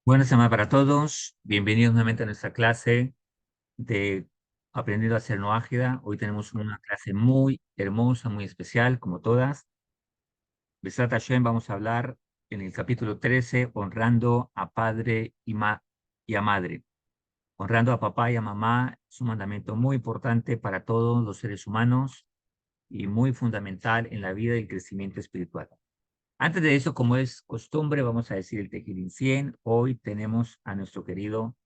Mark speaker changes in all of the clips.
Speaker 1: Buena semana para todos. Bienvenidos nuevamente a nuestra clase de Aprendiendo a ser no ágida. Hoy tenemos una clase muy hermosa, muy especial, como todas. Besat Hashem, vamos a hablar en el capítulo 13, honrando a padre y a madre. Honrando a papá y a mamá es un mandamiento muy importante para todos los seres humanos y muy fundamental en la vida y el crecimiento espiritual. Antes de eso, como es costumbre, vamos a decir el Tejilim 100. Hoy tenemos a nuestro querido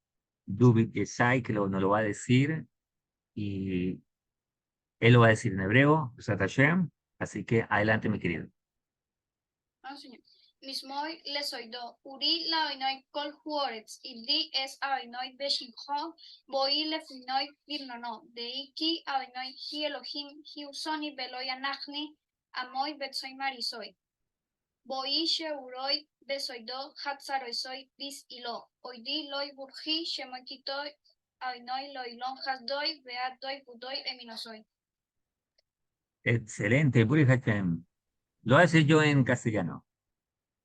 Speaker 1: Dubit Yesai, que nos lo va a decir, y él lo va a decir en hebreo, Besat Hashem. Así que adelante, mi querido.
Speaker 2: Ah, señor. Mismoi lesoido, uri la oinoi kol huorets, ildi es oinoi beshimcho, boi lefinoi virnono, deiki oinoi hi Elohim hi usoni beloi anachni, amoi betsoi marisoi. Boi sheuroi besoido hatzaroisoi bis ilo, oidi loi burji shemoikitoi oinoi loilon hasdoi beatoi budoi eminosoi.
Speaker 1: Excelente, Buri Hashem. Lo hace yo en castellano.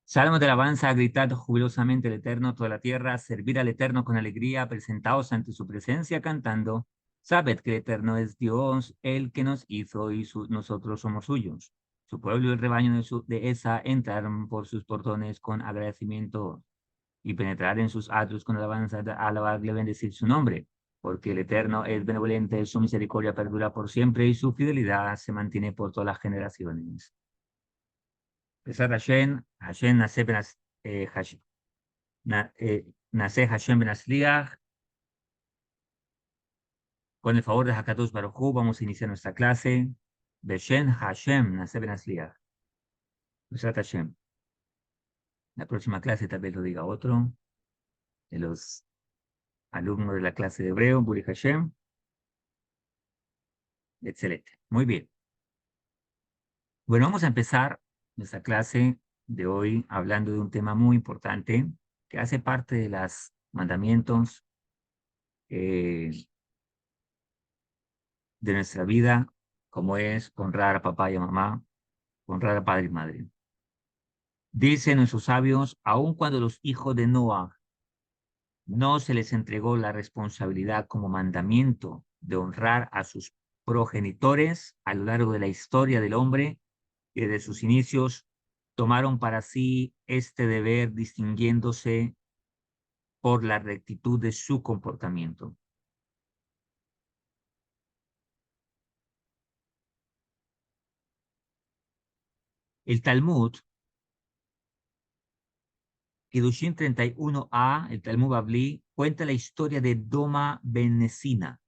Speaker 1: Salmo de alabanza, gritad jubilosamente al Eterno toda la tierra, servir al Eterno con alegría, presentaos ante su presencia cantando. Sabed que el Eterno es Dios, el que nos hizo y nosotros somos suyos. Su pueblo y el rebaño de esa entraron por sus portones con agradecimiento y penetrar en sus atrios con alabanza, alabarle, bendecir su nombre, porque el Eterno es benevolente, su misericordia perdura por siempre y su fidelidad se mantiene por todas las generaciones. Besat Hashem, Hashem nace nace Hashem ben Asliach. Con el favor de Hakadosh Baruj Hu, vamos a iniciar nuestra clase. Beshen Hashem nace ben Asliach. Besat Hashem. La próxima clase tal vez lo diga otro de los alumnos de la clase de hebreo, Buri Hashem. Excelente. Muy bien. Bueno, vamos a empezar nuestra clase de hoy hablando de un tema muy importante que hace parte de los mandamientos de nuestra vida, como es honrar a papá y a mamá, honrar a padre y madre. Dicen nuestros sabios, aun cuando los hijos de Noah no se les entregó la responsabilidad como mandamiento de honrar a sus progenitores a lo largo de la historia del hombre y desde sus inicios, tomaron para sí este deber distinguiéndose por la rectitud de su comportamiento. El Talmud, Kiddushin 31a, el Talmud Bavli, cuenta la historia de Doma ben Nesina,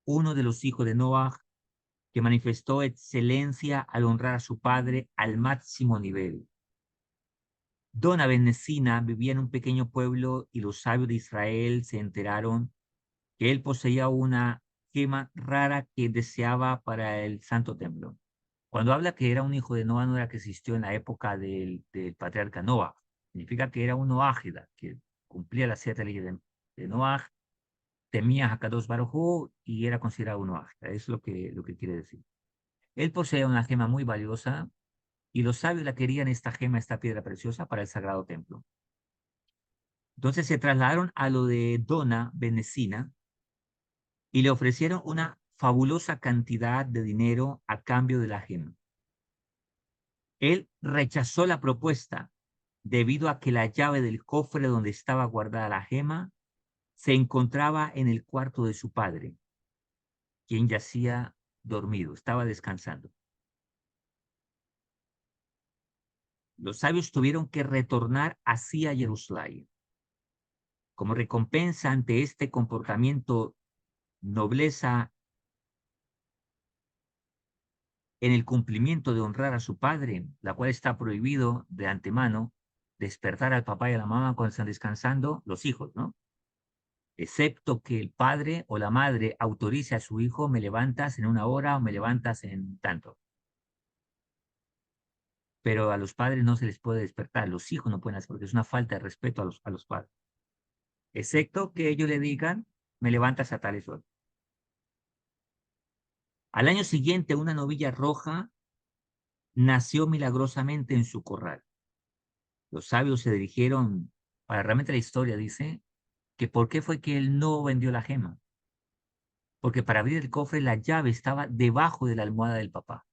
Speaker 1: uno de los hijos de Noah, que manifestó excelencia al honrar a su padre al máximo nivel. Dona ben Nesina vivía en un pequeño pueblo y los sabios de Israel se enteraron que él poseía una gema rara que deseaba para el santo templo. Cuando habla que era un hijo de Noah, no era que existió en la época del patriarca Noah. Significa que era un Noágida, que cumplía las 7 leyes de Noah, temía a Hakadosh Baruj Hu y era considerado un Noágida. Eso es lo que quiere decir. Él poseía una gema muy valiosa y los sabios la querían esta gema, esta piedra preciosa para el sagrado templo. Entonces se trasladaron a lo de Dona Benecina y le ofrecieron una fabulosa cantidad de dinero a cambio de la gema. Él rechazó la propuesta debido a que la llave del cofre donde estaba guardada la gema se encontraba en el cuarto de su padre, quien yacía dormido, estaba descansando. Los sabios tuvieron que retornar así a Jerusalén. Como recompensa ante este comportamiento, nobleza en el cumplimiento de honrar a su padre, la cual está prohibido de antemano despertar al papá y a la mamá cuando están descansando, los hijos, ¿no? Excepto que el padre o la madre autorice a su hijo, me levantas en una hora o me levantas en tanto. Pero a los padres no se les puede despertar, los hijos no pueden hacer, porque es una falta de respeto a los padres. Excepto que ellos le digan, me levantas a tales horas. Al año siguiente, una novilla roja nació milagrosamente en su corral. Los sabios se dirigieron Ahora, realmente la historia dice que por qué fue que él no vendió la gema. Porque para abrir el cofre la llave estaba debajo de la almohada del papá.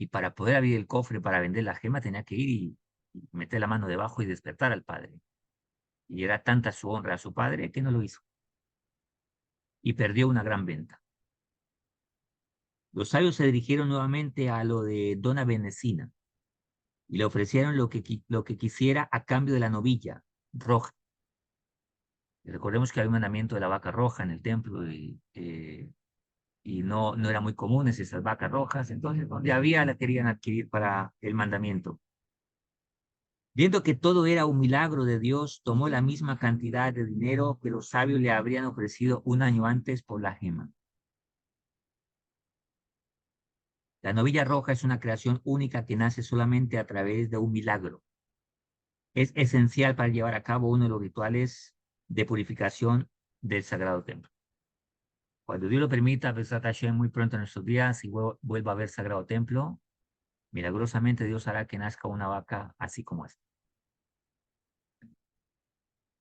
Speaker 1: Y para poder abrir el cofre para vender la gema tenía que ir y meter la mano debajo y despertar al padre. Y era tanta su honra a su padre que no lo hizo. Y perdió una gran venta. Los sabios se dirigieron nuevamente a lo de Dona Benecina y le ofrecieron lo que quisiera a cambio de la novilla roja. Y recordemos que había un mandamiento de la vaca roja en el templo y no eran muy comunes esas vacas rojas, entonces donde había la querían adquirir para el mandamiento. Viendo que todo era un milagro de Dios, tomó la misma cantidad de dinero que los sabios le habrían ofrecido un año antes por la gema. La novilla roja es una creación única que nace solamente a través de un milagro. Es esencial para llevar a cabo uno de los rituales de purificación del Sagrado Templo. Cuando Dios lo permita, Besat Hashem, muy pronto en nuestros días, y vuelva a ver Sagrado Templo, milagrosamente Dios hará que nazca una vaca así como esta.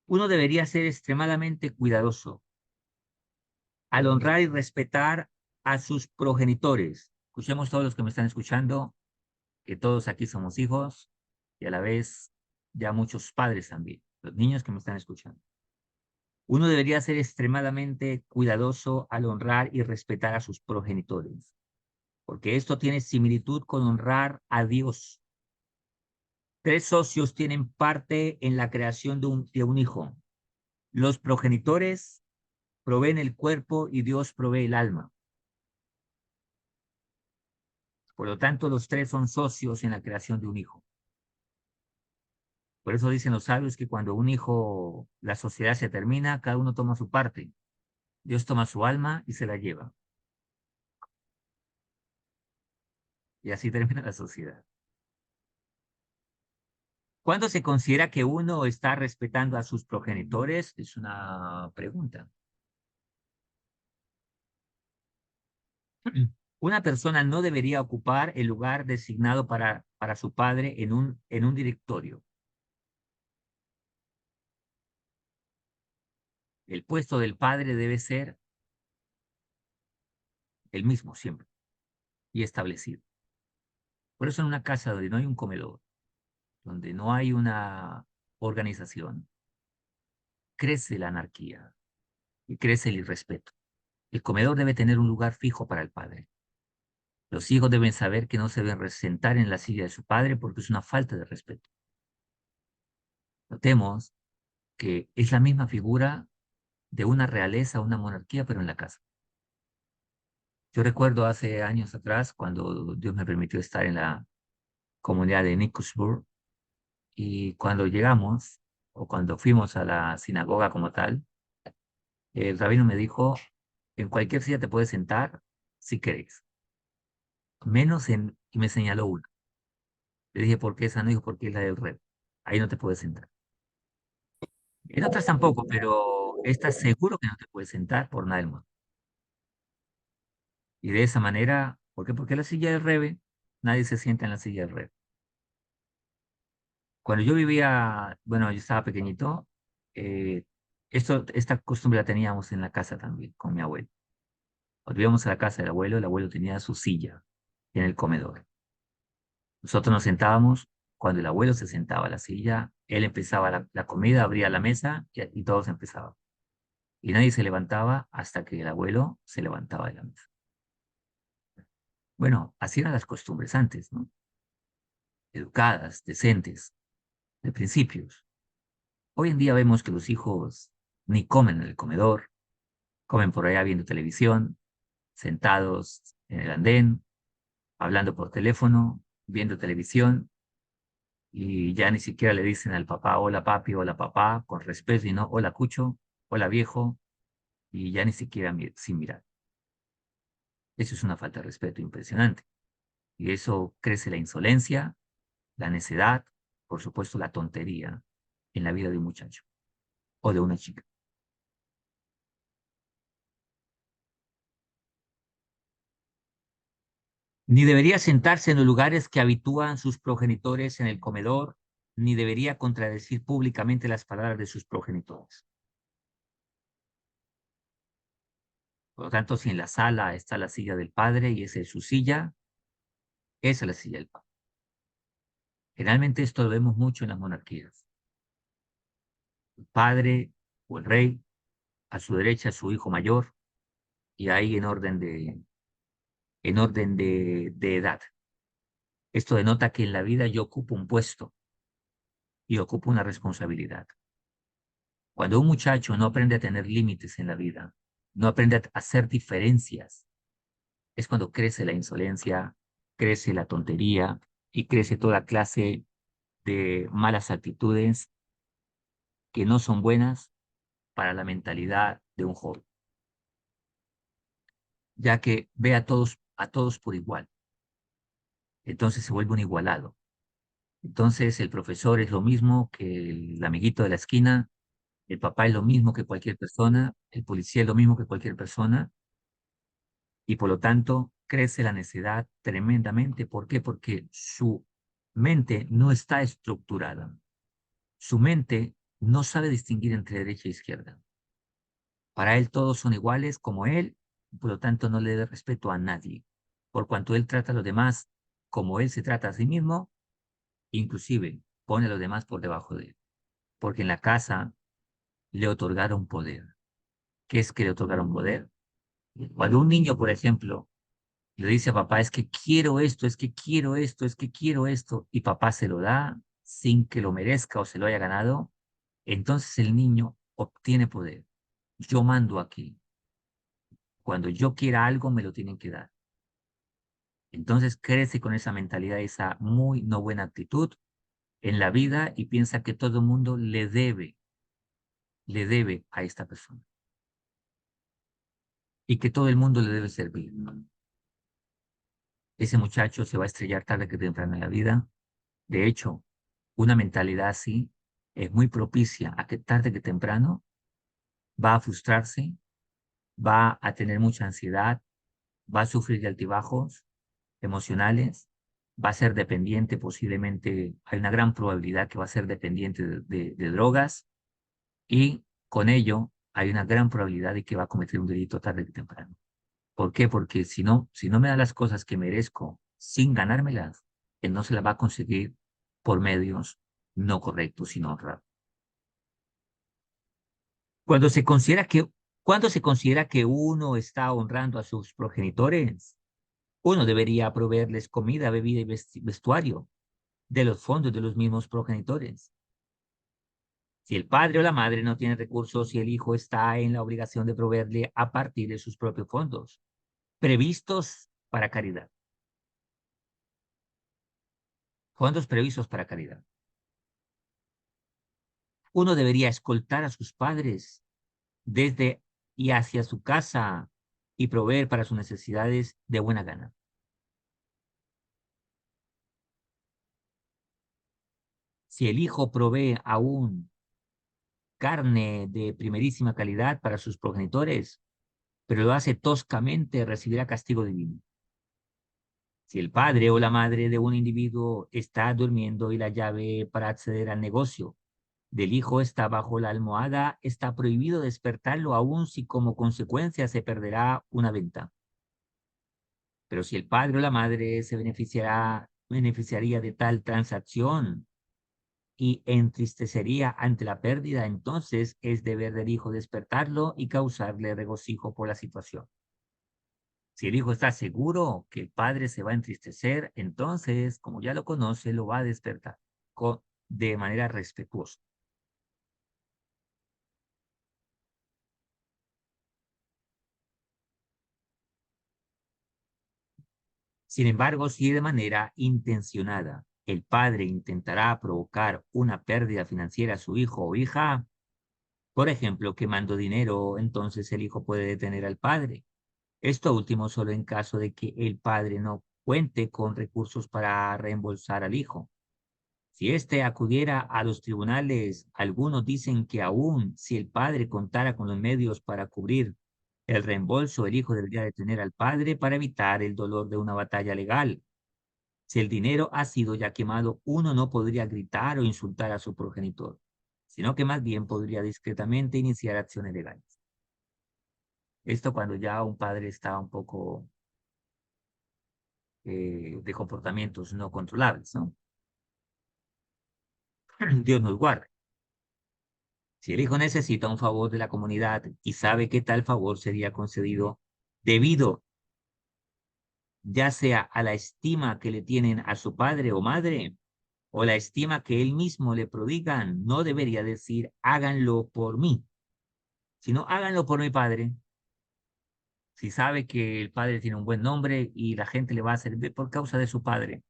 Speaker 1: Uno debería ser extremadamente cuidadoso al honrar y respetar a sus progenitores. Escuchemos todos los que me están escuchando, que todos aquí somos hijos y a la vez ya muchos padres también, los niños que me están escuchando. Uno debería ser extremadamente cuidadoso al honrar y respetar a sus progenitores, porque esto tiene similitud con honrar a Dios. Tres socios tienen parte en la creación de un hijo. Los progenitores proveen el cuerpo y Dios provee el alma. Por lo tanto, los tres son socios en la creación de un hijo. Por eso dicen los sabios que cuando un hijo, la sociedad se termina, cada uno toma su parte. Dios toma su alma y se la lleva. Y así termina la sociedad. ¿Cuándo se considera que uno está respetando a sus progenitores? Es una pregunta. Una persona no debería ocupar el lugar designado para su padre en un directorio. El puesto del padre debe ser el mismo siempre y establecido. Por eso en una casa donde no hay un comedor, donde no hay una organización, crece la anarquía y crece el irrespeto. El comedor debe tener un lugar fijo para el padre. Los hijos deben saber que no se deben sentar en la silla de su padre porque es una falta de respeto. Notemos que es la misma figura de una realeza, una monarquía, pero en la casa. Yo recuerdo hace años atrás, cuando Dios me permitió estar en la comunidad de Nikusburg, y cuando llegamos, o cuando fuimos a la sinagoga como tal, el rabino me dijo, en cualquier silla te puedes sentar si querés, menos en, y me señaló una. Le dije, ¿por qué esa no? Dijo, porque es la del rey. Ahí no te puedes sentar. En otras tampoco, pero esta seguro que no te puedes sentar por nada del mundo. Y de esa manera, ¿por qué? Porque la silla del rebe, nadie se sienta en la silla del rebe. Cuando yo vivía, bueno, yo estaba pequeñito, eh, esta costumbre la teníamos en la casa también, con mi abuelo. Cuando íbamos a la casa del abuelo, el abuelo tenía su silla en el comedor. Nosotros nos sentábamos, cuando el abuelo se sentaba a la silla, él empezaba la comida, abría la mesa y todos empezaban. Y nadie se levantaba hasta que el abuelo se levantaba de la mesa. Bueno, así eran las costumbres antes, ¿no? Educadas, decentes, de principios. Hoy en día vemos que los hijos ni comen en el comedor, comen por allá viendo televisión, sentados en el andén, hablando por teléfono, viendo televisión, y ya ni siquiera le dicen al papá, hola papi, hola papá, con respeto, y no, hola cucho, hola viejo, y ya ni siquiera sin mirar. Eso es una falta de respeto impresionante. Y eso crece la insolencia, la necedad, por supuesto la tontería en la vida de un muchacho o de una chica. Ni debería sentarse en los lugares que habitúan sus progenitores en el comedor, ni debería contradecir públicamente las palabras de sus progenitores. Por lo tanto, si en la sala está la silla del padre y esa es su silla, esa es la silla del padre. Generalmente esto lo vemos mucho en las monarquías. El padre o el rey, a su derecha su hijo mayor, y ahí en orden de edad. Esto denota que en la vida yo ocupo un puesto y ocupo una responsabilidad. Cuando un muchacho no aprende a tener límites en la vida, no aprende a hacer diferencias, es cuando crece la insolencia, crece la tontería y crece toda clase de malas actitudes que no son buenas para la mentalidad de un joven, ya que ve a todos por igual. Entonces se vuelve un igualado. Entonces el profesor es lo mismo que el amiguito de la esquina, el papá es lo mismo que cualquier persona, el policía es lo mismo que cualquier persona, y por lo tanto crece la necedad tremendamente. ¿Por qué? Porque su mente no está estructurada. Su mente no sabe distinguir entre derecha e izquierda. Para él todos son iguales como él, y por lo tanto no le dé respeto a nadie. Por cuanto él trata a los demás como él se trata a sí mismo, inclusive pone a los demás por debajo de él. Porque en la casa le otorgaron poder. ¿Qué es que le otorgaron poder? Cuando un niño, por ejemplo, le dice a papá, es que quiero esto, es que quiero esto, es que quiero esto, y papá se lo da sin que lo merezca o se lo haya ganado, entonces el niño obtiene poder. Yo mando aquí. Cuando yo quiera algo, me lo tienen que dar. Entonces crece con esa mentalidad, esa muy no buena actitud en la vida y piensa que todo el mundo le debe a esta persona y que todo el mundo le debe servir. Ese muchacho se va a estrellar tarde que temprano en la vida. De hecho, una mentalidad así es muy propicia a que tarde que temprano va a frustrarse, va a tener mucha ansiedad, va a sufrir de altibajos emocionales, va a ser dependiente, posiblemente hay una gran probabilidad que va a ser dependiente de drogas y con ello hay una gran probabilidad de que va a cometer un delito tarde que temprano. ¿Por qué? Porque si no me da las cosas que merezco sin ganármelas, él no se las va a conseguir por medios no correctos, sino honrados. Cuando se considera que, cuando se considera que uno está honrando a sus progenitores, uno debería proveerles comida, bebida y vestuario de los fondos de los mismos progenitores. Si el padre o la madre no tiene recursos y el hijo está en la obligación de proveerle a partir de sus propios fondos, previstos para caridad. Fondos previstos para caridad. Uno debería escoltar a sus padres desde y hacia su casa y proveer para sus necesidades de buena gana. Si el hijo provee aún carne de primerísima calidad para sus progenitores, pero lo hace toscamente, recibirá castigo divino. Si el padre o la madre de un individuo está durmiendo y la llave para acceder al negocio del hijo está bajo la almohada, está prohibido despertarlo aun si como consecuencia se perderá una venta. Pero si el padre o la madre se beneficiaría de tal transacción y entristecería ante la pérdida, entonces es deber del hijo despertarlo y causarle regocijo por la situación. Si el hijo está seguro que el padre se va a entristecer, entonces, como ya lo conoce, lo va a despertar de manera respetuosa. Sin embargo, si de manera intencionada el padre intentará provocar una pérdida financiera a su hijo o hija, por ejemplo, quemando dinero, entonces el hijo puede detener al padre. Esto último solo en caso de que el padre no cuente con recursos para reembolsar al hijo. Si éste acudiera a los tribunales, algunos dicen que aún si el padre contara con los medios para cubrir el reembolso, el hijo debería detener al padre para evitar el dolor de una batalla legal. Si el dinero ha sido ya quemado, uno no podría gritar o insultar a su progenitor, sino que más bien podría discretamente iniciar acciones legales. Esto cuando ya un padre está un poco de comportamientos no controlables, ¿no? Dios nos guarde. Si el hijo necesita un favor de la comunidad y sabe que tal favor sería concedido debido ya sea a la estima que le tienen a su padre o madre, o la estima que él mismo le prodigan, no debería decir háganlo por mí, sino háganlo por mi padre. Si sabe que el padre tiene un buen nombre y la gente le va a servir por causa de su padre.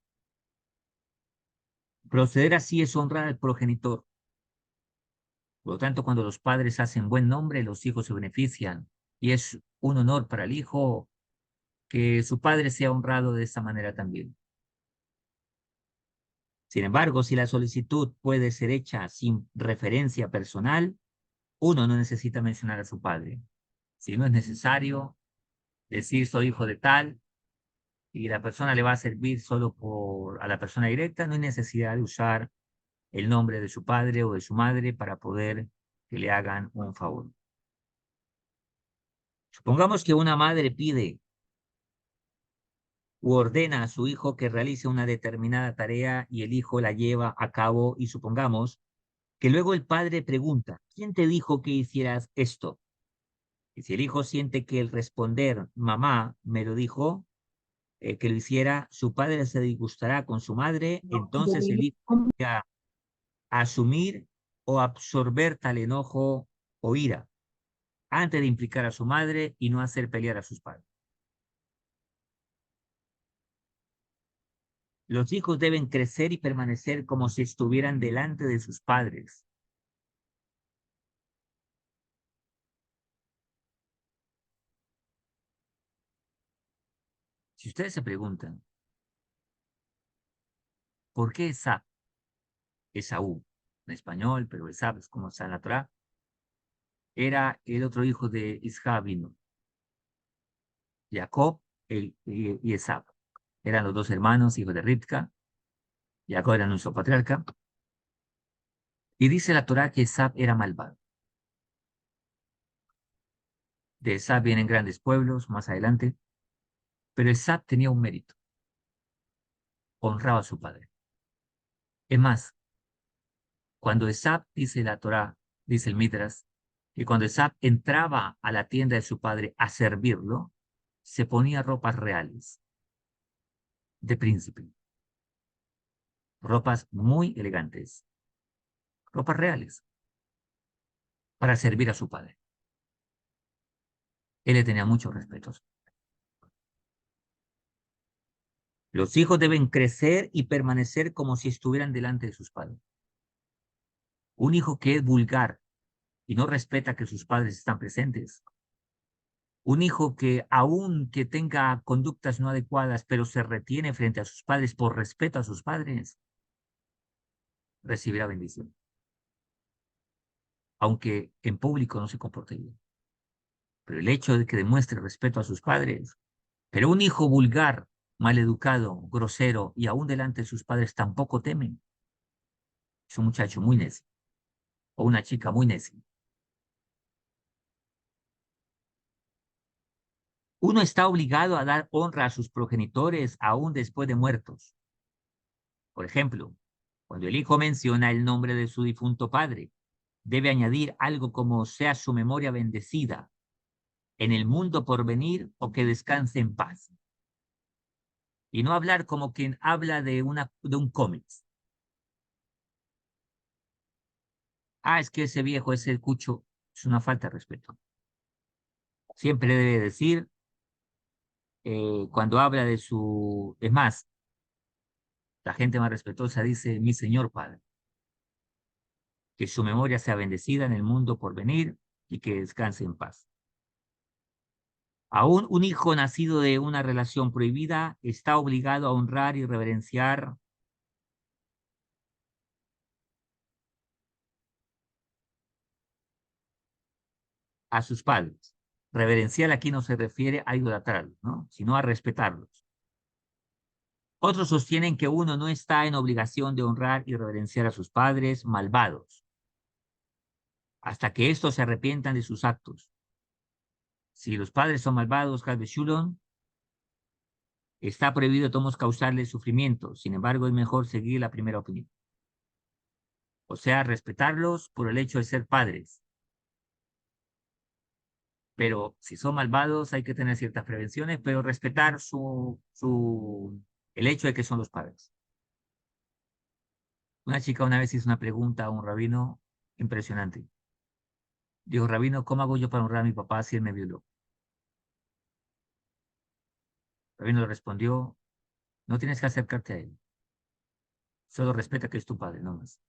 Speaker 1: Proceder así es honrar al progenitor. Por lo tanto, cuando los padres hacen buen nombre, los hijos se benefician. Y es un honor para el hijo que su padre sea honrado de esta manera también. Sin embargo, si la solicitud puede ser hecha sin referencia personal, uno no necesita mencionar a su padre. Si no es necesario decir soy hijo de tal y la persona le va a servir solo a la persona directa, no hay necesidad de usar el nombre de su padre o de su madre para poder que le hagan un favor. Supongamos que una madre pide u ordena a su hijo que realice una determinada tarea y el hijo la lleva a cabo y supongamos que luego el padre pregunta, ¿quién te dijo que hicieras esto? Y si el hijo siente que el responder, mamá me lo dijo, que lo hiciera, su padre se disgustará con su madre, entonces el hijo va a asumir o absorber tal enojo o ira antes de implicar a su madre y no hacer pelear a sus padres. Los hijos deben crecer y permanecer como si estuvieran delante de sus padres. Si ustedes se preguntan, ¿por qué Esab? Esaú, en español, pero Esab es como está en la Torá, era el otro hijo de Isaac vino, Jacob y Esab. Eran los dos hermanos, hijos de Ribca. Jacob era nuestro patriarca. Y dice la Torá que Esab era malvado. De Esab vienen grandes pueblos más adelante, pero Esab tenía un mérito, honraba a su padre. Es más, cuando Esab, dice la Torá, dice el Mitras, que cuando Esab entraba a la tienda de su padre a servirlo, se ponía ropas reales de príncipe, ropas muy elegantes, ropas reales, para servir a su padre. Él le tenía mucho respeto. Los hijos deben crecer y permanecer como si estuvieran delante de sus padres. Un hijo que es vulgar y no respeta que sus padres están presentes. Un hijo que aun que tenga conductas no adecuadas, pero se retiene frente a sus padres por respeto a sus padres, recibirá bendición. Aunque en público no se comporte bien. Pero el hecho de que demuestre respeto a sus padres, pero un hijo vulgar, maleducado, grosero y aún delante de sus padres tampoco temen. Es un muchacho muy necio o una chica muy necia. Uno está obligado a dar honra a sus progenitores aún después de muertos. Por ejemplo, cuando el hijo menciona el nombre de su difunto padre, debe añadir algo como sea su memoria bendecida en el mundo por venir o que descanse en paz. Y no hablar como quien habla de un cómic. Ah, es que ese viejo, ese cucho, es una falta de respeto. Siempre debe decir, cuando habla de su... Es más, la gente más respetuosa dice, mi señor padre. Que su memoria sea bendecida en el mundo por venir y que descanse en paz. Aún un hijo nacido de una relación prohibida está obligado a honrar y reverenciar a sus padres. Reverenciar aquí no se refiere a idolatrarlos, ¿no? Sino a respetarlos. Otros sostienen que uno no está en obligación de honrar y reverenciar a sus padres malvados, hasta que estos se arrepientan de sus actos. Si los padres son malvados, Hasbe Shulon, está prohibido a todos causarles sufrimiento. Sin embargo, es mejor seguir la primera opinión. O sea, respetarlos por el hecho de ser padres. Pero si son malvados, hay que tener ciertas prevenciones, pero respetar el hecho de que son los padres. Una chica una vez hizo una pregunta a un rabino impresionante. Dijo, rabino, ¿cómo hago yo para honrar a mi papá si él me violó? El rabino le respondió, no tienes que acercarte a él. Solo respeta que es tu padre, no más.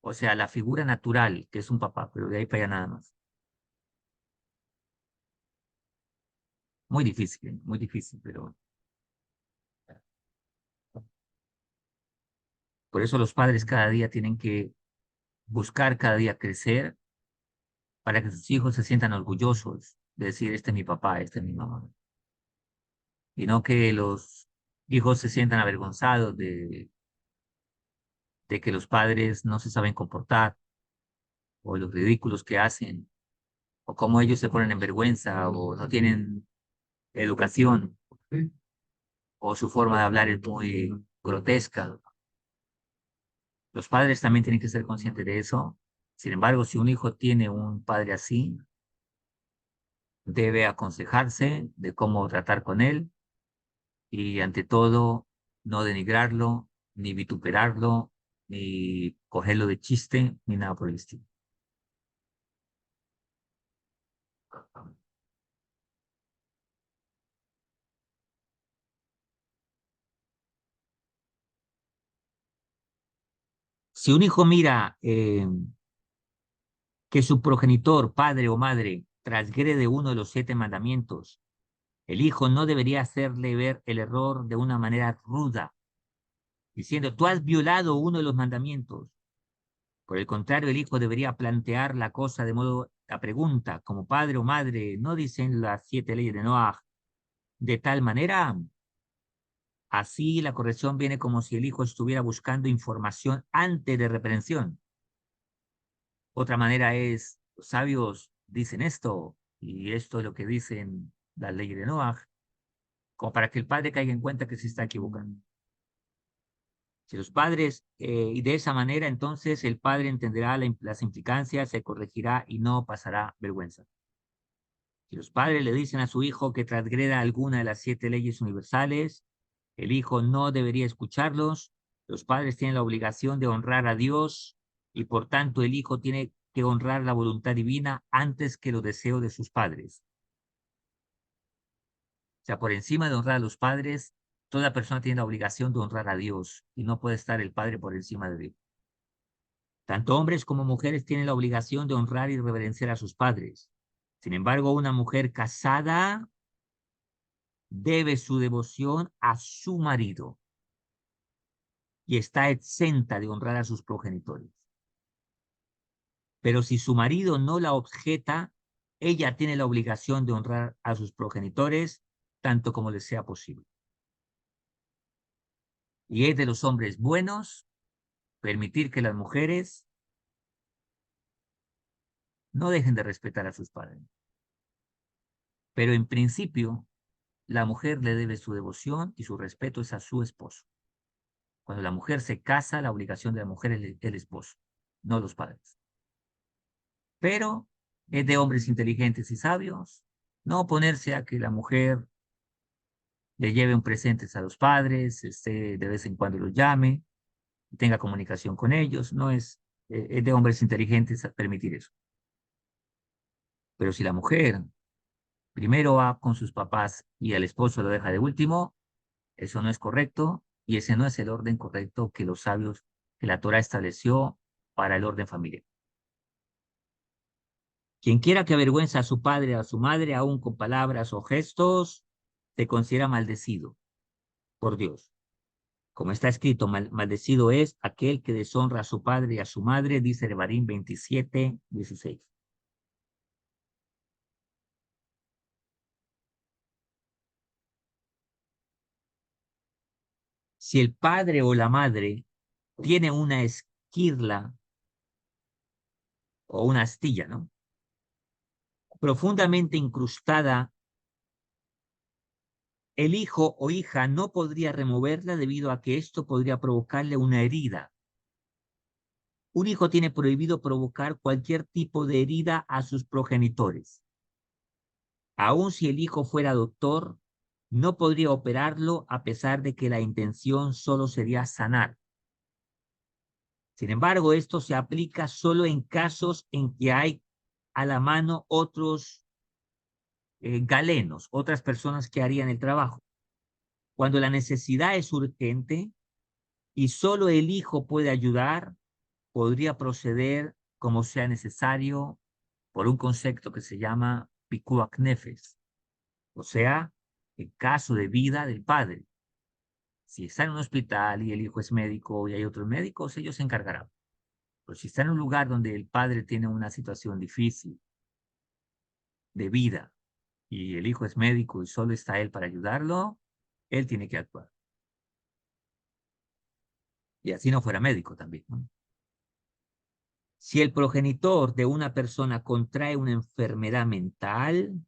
Speaker 1: O sea, la figura natural, que es un papá, pero de ahí para allá nada más. Muy difícil, pero por eso los padres cada día tienen que buscar cada día crecer para que sus hijos se sientan orgullosos de decir, este es mi papá, este es mi mamá. Y no que los hijos se sientan avergonzados de que los padres no se saben comportar o los ridículos que hacen o cómo ellos se ponen en vergüenza o no tienen educación o su forma de hablar es muy grotesca. Los padres también tienen que ser conscientes de eso. Sin embargo, si un hijo tiene un padre así, debe aconsejarse de cómo tratar con él y ante todo no denigrarlo, ni vituperarlo, ni cogerlo de chiste, ni nada por el estilo. Si un hijo mira que su progenitor, padre o madre, transgrede uno de los 7 mandamientos, el hijo no debería hacerle ver el error de una manera ruda, diciendo, tú has violado uno de los mandamientos. Por el contrario, el hijo debería plantear la cosa de modo, la pregunta, como padre o madre, ¿no dicen las 7 leyes de Noah de tal manera? Así la corrección viene como si el hijo estuviera buscando información antes de reprensión. Otra manera es, los sabios dicen esto, y esto es lo que dicen las leyes de Noah, como para que el padre caiga en cuenta que se está equivocando. Si los padres, y de esa manera, entonces el padre entenderá las implicancias, se corregirá y no pasará vergüenza. Si los padres le dicen a su hijo que transgreda alguna de las 7 leyes universales, el hijo no debería escucharlos. Los padres tienen la obligación de honrar a Dios y por tanto el hijo tiene que honrar la voluntad divina antes que los deseos de sus padres. O sea, por encima de honrar a los padres, toda persona tiene la obligación de honrar a Dios y no puede estar el padre por encima de Dios. Tanto hombres como mujeres tienen la obligación de honrar y reverenciar a sus padres. Sin embargo, una mujer casada debe su devoción a su marido y está exenta de honrar a sus progenitores. Pero si su marido no la objeta, ella tiene la obligación de honrar a sus progenitores tanto como le sea posible. Y es de los hombres buenos permitir que las mujeres no dejen de respetar a sus padres. Pero en principio, la mujer le debe su devoción y su respeto es a su esposo. Cuando la mujer se casa, la obligación de la mujer es el esposo, no los padres. Pero es de hombres inteligentes y sabios no oponerse a que la mujer le lleve un presentes a los padres, de vez en cuando los llame, tenga comunicación con ellos. No es, es de hombres inteligentes permitir eso. Pero si la mujer primero va con sus papás y al esposo lo deja de último, eso no es correcto y ese no es el orden correcto que los sabios, que la Torah estableció para el orden familiar. Quien quiera que avergüenza a su padre o a su madre, aún con palabras o gestos, se considera maldecido por Dios. Como está escrito, maldecido es aquel que deshonra a su padre y a su madre, dice Devarim 27:16. Si el padre o la madre tiene una esquirla o una astilla, ¿no? Profundamente incrustada, el hijo o hija no podría removerla debido a que esto podría provocarle una herida. Un hijo tiene prohibido provocar cualquier tipo de herida a sus progenitores. Aun si el hijo fuera doctor, no podría operarlo a pesar de que la intención solo sería sanar. Sin embargo, esto se aplica solo en casos en que hay a la mano otros galenos, otras personas que harían el trabajo. Cuando la necesidad es urgente y solo el hijo puede ayudar, podría proceder como sea necesario por un concepto que se llama pikuach nefesh, o sea, el caso de vida del padre. Si está en un hospital y el hijo es médico y hay otros médicos, ellos se encargarán. Pero si está en un lugar donde el padre tiene una situación difícil de vida y el hijo es médico y solo está él para ayudarlo, él tiene que actuar. Y así no fuera médico también, ¿no? Si el progenitor de una persona contrae una enfermedad mental,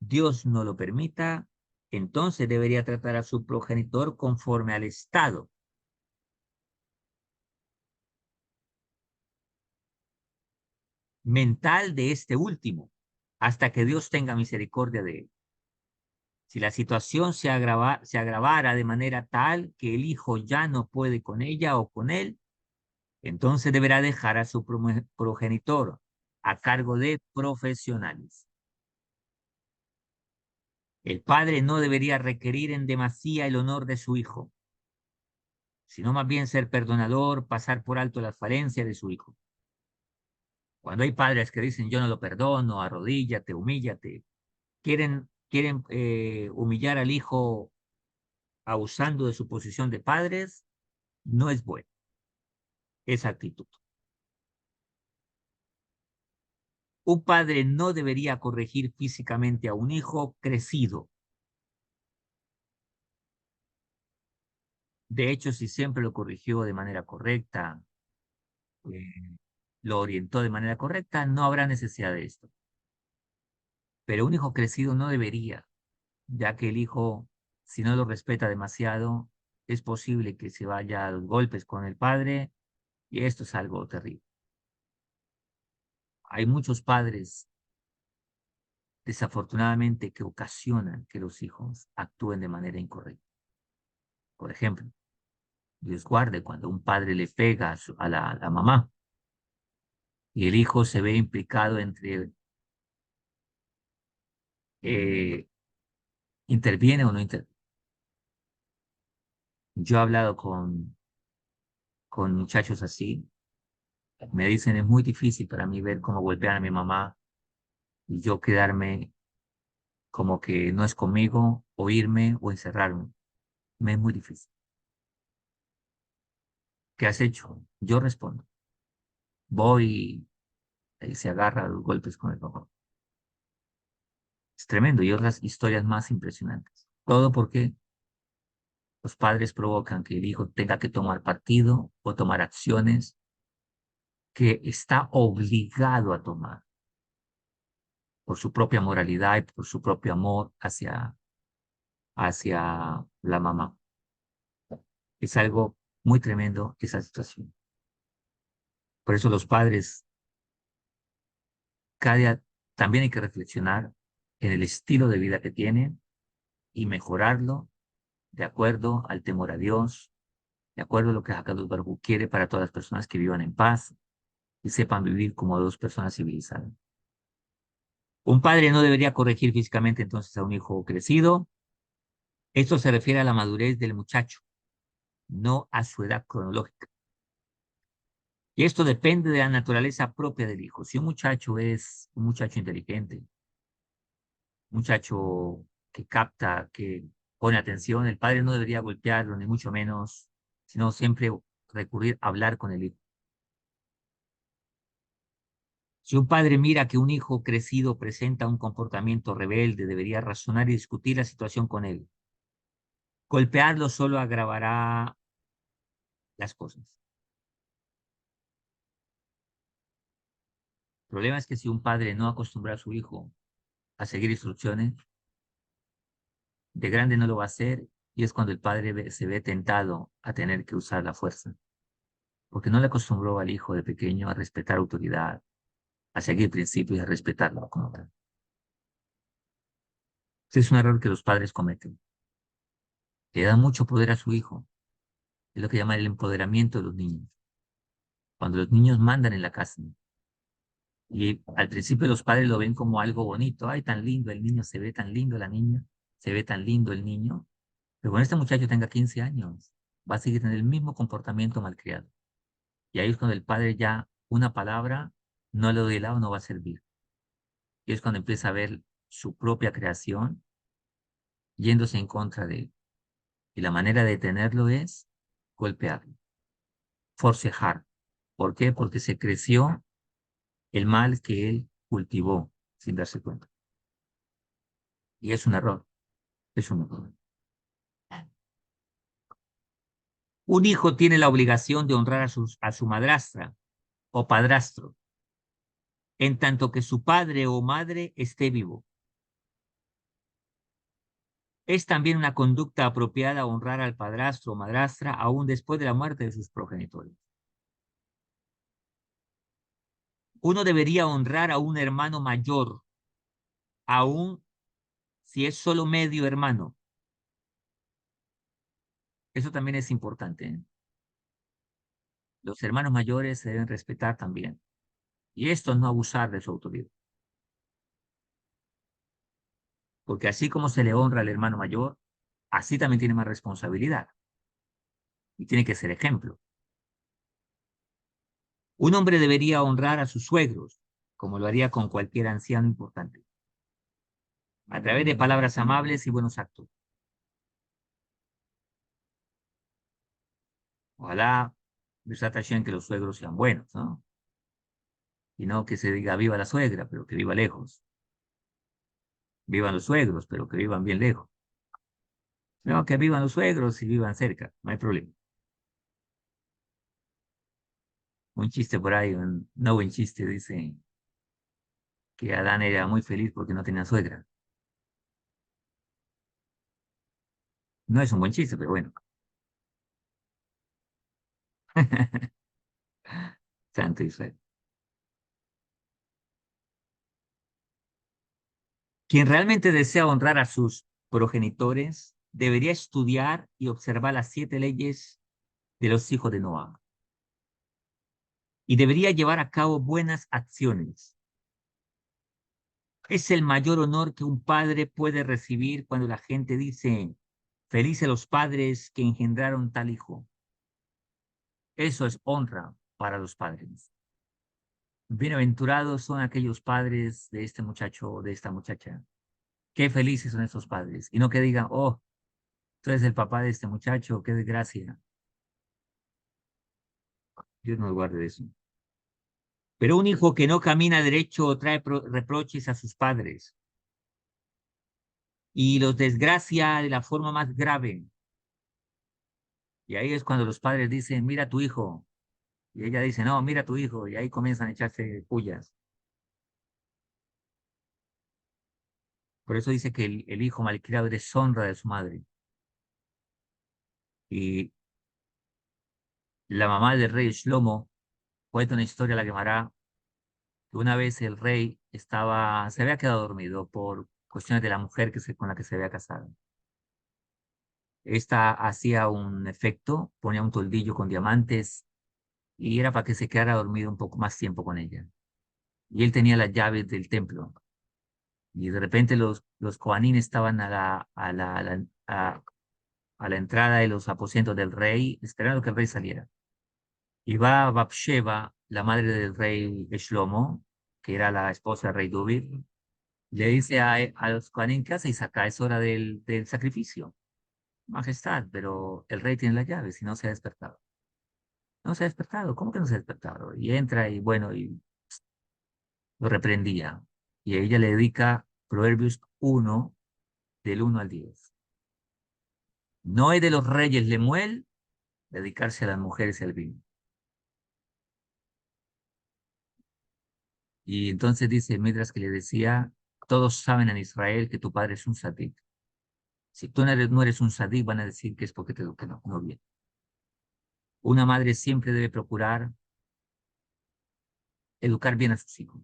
Speaker 1: Dios no lo permita, entonces debería tratar a su progenitor conforme al estado mental de este último, hasta que Dios tenga misericordia de él. Si la situación se agravara de manera tal que el hijo ya no puede con ella o con él, entonces deberá dejar a su progenitor a cargo de profesionales. El padre no debería requerir en demasía el honor de su hijo, sino más bien ser perdonador, pasar por alto las falencias de su hijo. Cuando hay padres que dicen yo no lo perdono, arrodíllate, humíllate, quieren humillar al hijo abusando de su posición de padres, no es bueno esa actitud. Un padre no debería corregir físicamente a un hijo crecido. De hecho, si siempre lo corrigió de manera correcta, eh, lo orientó de manera correcta, no habrá necesidad de esto. Pero un hijo crecido no debería, ya que el hijo, si no lo respeta demasiado, es posible que se vaya a los golpes con el padre y esto es algo terrible. Hay muchos padres, desafortunadamente, que ocasionan que los hijos actúen de manera incorrecta. Por ejemplo, Dios guarde cuando un padre le pega a la mamá y el hijo se ve implicado entre eh, interviene o no interviene. Yo he hablado con muchachos así, me dicen es muy difícil para mí ver cómo golpean a mi mamá y yo quedarme como que no es conmigo, o irme o encerrarme. Me es muy difícil. ¿Qué has hecho? Yo respondo. Voy y se agarra a los golpes con el papá. Es tremendo y otras historias más impresionantes. Todo porque los padres provocan que el hijo tenga que tomar partido o tomar acciones que está obligado a tomar por su propia moralidad y por su propio amor hacia la mamá. Es algo muy tremendo esa situación. Por eso los padres cada día también hay que reflexionar en el estilo de vida que tienen y mejorarlo de acuerdo al temor a Dios, de acuerdo a lo que Hakadosh Baruj Hu quiere para todas las personas que vivan en paz y sepan vivir como dos personas civilizadas. Un padre no debería corregir físicamente entonces a un hijo crecido. Esto se refiere a la madurez del muchacho, no a su edad cronológica. Y esto depende de la naturaleza propia del hijo. Si un muchacho es un muchacho inteligente, muchacho que capta, que pone atención, el padre no debería golpearlo, ni mucho menos, sino siempre recurrir a hablar con el hijo. Si un padre mira que un hijo crecido presenta un comportamiento rebelde, debería razonar y discutir la situación con él. Golpearlo solo agravará las cosas. El problema es que si un padre no acostumbra a su hijo a seguir instrucciones, de grande no lo va a hacer y es cuando el padre se ve tentado a tener que usar la fuerza, porque no le acostumbró al hijo de pequeño a respetar autoridad, a seguir principios y a respetarlo como tal. Ese es un error que los padres cometen. Le dan mucho poder a su hijo. Es lo que llaman el empoderamiento de los niños. Cuando los niños mandan en la casa. Y al principio los padres lo ven como algo bonito. Ay, tan lindo el niño, se ve tan lindo la niña, se ve tan lindo el niño. Pero cuando este muchacho tenga 15 años, va a seguir teniendo el mismo comportamiento malcriado. Y ahí es cuando el padre ya una palabra no le doy helado, no va a servir. Y es cuando empieza a ver su propia creación yéndose en contra de él. Y la manera de detenerlo es golpearlo, forcejar. ¿Por qué? Porque se creció el mal que él cultivó sin darse cuenta. Y es un error, es un error. Un hijo tiene la obligación de honrar a su madrastra o padrastro, en tanto que su padre o madre esté vivo. Es también una conducta apropiada honrar al padrastro o madrastra aún después de la muerte de sus progenitores. Uno debería honrar a un hermano mayor, aún si es solo medio hermano. Eso también es importante, ¿eh? Los hermanos mayores se deben respetar también. Y esto no abusar de su autoridad. Porque así como se le honra al hermano mayor, así también tiene más responsabilidad. Y tiene que ser ejemplo. Un hombre debería honrar a sus suegros, como lo haría con cualquier anciano importante, a través de palabras amables y buenos actos. Ojalá, Besat Hashem, que los suegros sean buenos, ¿no? Y no que se diga viva la suegra, pero que viva lejos. Vivan los suegros, pero que vivan bien lejos. No, que vivan los suegros y vivan cerca, no hay problema. Un chiste por ahí, un no buen chiste, dice que Adán era muy feliz porque no tenía suegra. No es un buen chiste, pero bueno. Santo Israel. Quien realmente desea honrar a sus progenitores debería estudiar y observar las 7 leyes de los hijos de Noah y debería llevar a cabo buenas acciones. Es el mayor honor que un padre puede recibir cuando la gente dice, felices los padres que engendraron tal hijo. Eso es honra para los padres. Bienaventurados son aquellos padres de este muchacho o de esta muchacha. Qué felices son estos padres. Y no que digan, oh, tú eres el papá de este muchacho, qué desgracia. Dios nos guarde de eso. Pero un hijo que no camina derecho trae reproches a sus padres y los desgracia de la forma más grave. Y ahí es cuando los padres dicen, mira a tu hijo. Y ella dice, no, mira a tu hijo. Y ahí comienzan a echarse pullas. Por eso dice que el hijo malcriado es deshonra de su madre. Y la mamá del rey Shlomo cuenta una historia, la Gemara, que una vez el rey se había quedado dormido por cuestiones de la mujer con la que se había casado. Esta hacía un efecto, ponía un toldillo con diamantes y era para que se quedara dormido un poco más tiempo con ella. Y él tenía las llaves del templo. Y de repente los Kohanim estaban a la entrada de los aposentos del rey, esperando que el rey saliera. Y va Bapsheba, la madre del rey Shlomo, que era la esposa del rey David, le dice a los Kohanim, ¿qué hacéis acá? Es hora del sacrificio. Majestad, pero el rey tiene las llaves y no se ha despertado. No se ha despertado, ¿cómo que no se ha despertado? Y entra y bueno, y lo reprendía. Y ella le dedica Proverbios 1, del 1 al 10. No es de los reyes Lemuel dedicarse a las mujeres y al vino. Y entonces dice Midras que le decía, todos saben en Israel que tu padre es un sadik. Si tú no eres un sadik, van a decir que es porque te eduqué no bien. Una madre siempre debe procurar educar bien a sus hijos.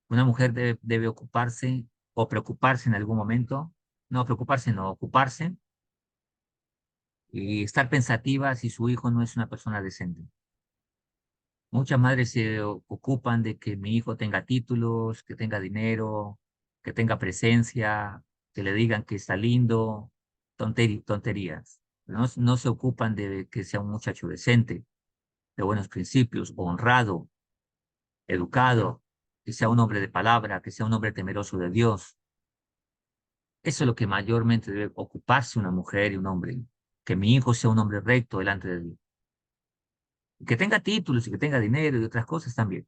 Speaker 1: Una mujer debe ocuparse o preocuparse en algún momento, no preocuparse, no ocuparse y estar pensativa si su hijo no es una persona decente. Muchas madres se ocupan de que mi hijo tenga títulos, que tenga dinero, que tenga presencia, que le digan que está lindo, tonterías. No se ocupan de que sea un muchacho decente, de buenos principios, honrado, educado, que sea un hombre de palabra, que sea un hombre temeroso de Dios. Eso es lo que mayormente debe ocuparse una mujer y un hombre, que mi hijo sea un hombre recto delante de Dios. Que tenga títulos y que tenga dinero y otras cosas también.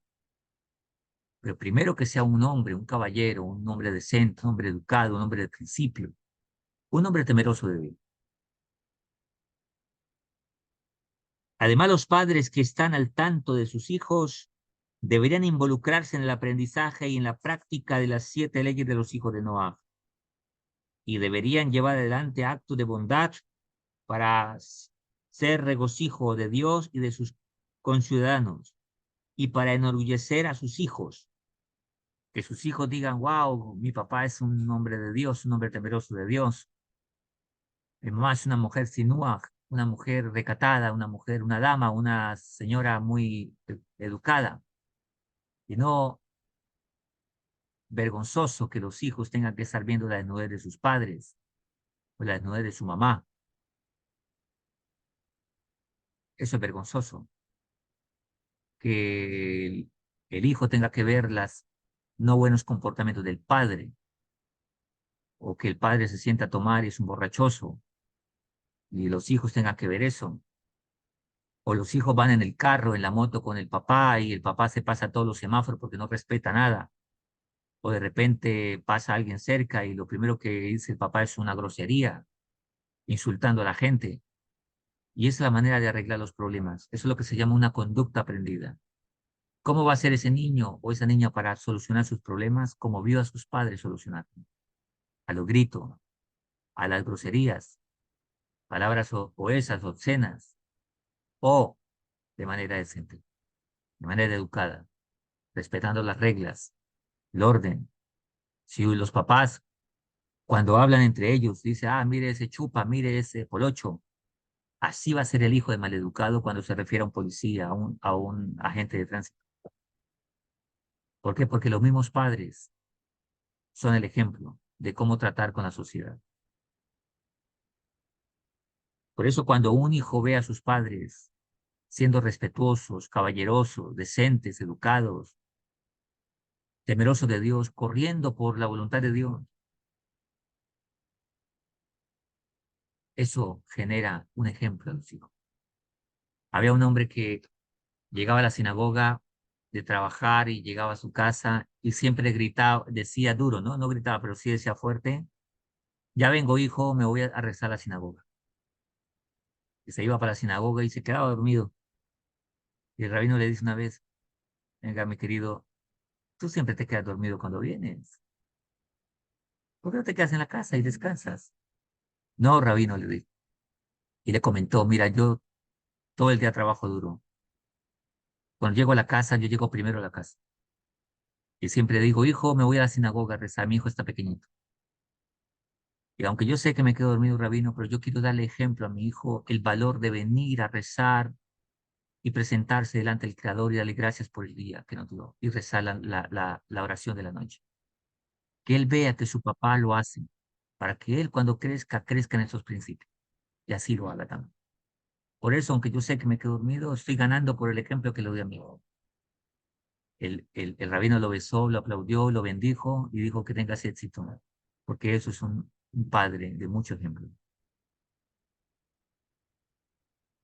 Speaker 1: Pero primero que sea un hombre, un caballero, un hombre decente, un hombre educado, un hombre de principio, un hombre temeroso de Dios. Además, los padres que están al tanto de sus hijos deberían involucrarse en el aprendizaje y en la práctica de las 7 leyes de los hijos de Noah y deberían llevar adelante actos de bondad para ser regocijo de Dios y de sus conciudadanos y para enorgullecer a sus hijos, que sus hijos digan, wow, mi papá es un hombre de Dios, un hombre temeroso de Dios, mi mamá es una mujer sinúa, una mujer recatada, una mujer, una dama, una señora muy educada, y no vergonzoso que los hijos tengan que estar viendo la desnudez de sus padres o la desnudez de su mamá. Eso es vergonzoso. Que el hijo tenga que ver las no buenos comportamientos del padre, o que el padre se sienta a tomar y es un borrachoso, y los hijos tengan que ver eso, o los hijos van en el carro, en la moto con el papá, y el papá se pasa a todos los semáforos porque no respeta nada, o de repente pasa alguien cerca y lo primero que dice el papá es una grosería, insultando a la gente, y esa es la manera de arreglar los problemas. Eso es lo que se llama una conducta aprendida. ¿Cómo va a ser ese niño o esa niña para solucionar sus problemas? Como vio a sus padres solucionar, a los gritos, a las groserías, palabras oesas, obscenas, o de manera decente, de manera educada, respetando las reglas, el orden. Si los papás, cuando hablan entre ellos, dicen, ah, mire ese chupa, mire ese polocho, así va a ser el hijo de maleducado cuando se refiere a un policía, a un agente de tránsito. ¿Por qué? Porque los mismos padres son el ejemplo de cómo tratar con la sociedad. Por eso cuando un hijo ve a sus padres siendo respetuosos, caballerosos, decentes, educados, temerosos de Dios, corriendo por la voluntad de Dios, eso genera un ejemplo a los hijos. Había un hombre que llegaba a la sinagoga de trabajar y llegaba a su casa y siempre gritaba, decía duro, ¿no? No gritaba, pero sí decía fuerte, ya vengo, hijo, me voy a rezar a la sinagoga. Y se iba para la sinagoga y se quedaba dormido. Y el rabino le dice una vez, venga, mi querido, tú siempre te quedas dormido cuando vienes. ¿Por qué no te quedas en la casa y descansas? No, rabino, le dijo. Y le comentó, mira, yo todo el día trabajo duro. Cuando llego a la casa, yo llego primero a la casa. Y siempre digo, hijo, me voy a la sinagoga a rezar, mi hijo está pequeñito. Y aunque yo sé que me quedo dormido, rabino, pero yo quiero darle ejemplo a mi hijo el valor de venir a rezar y presentarse delante del Creador y darle gracias por el día que nos dio y rezar la oración de la noche. Que él vea que su papá lo hace para que él cuando crezca, crezca en esos principios y así lo haga también. Por eso, aunque yo sé que me quedo dormido, estoy ganando por el ejemplo que le doy a mi hijo. El rabino lo besó, lo aplaudió, lo bendijo y dijo que tengas éxito, porque eso es un padre de mucho ejemplo.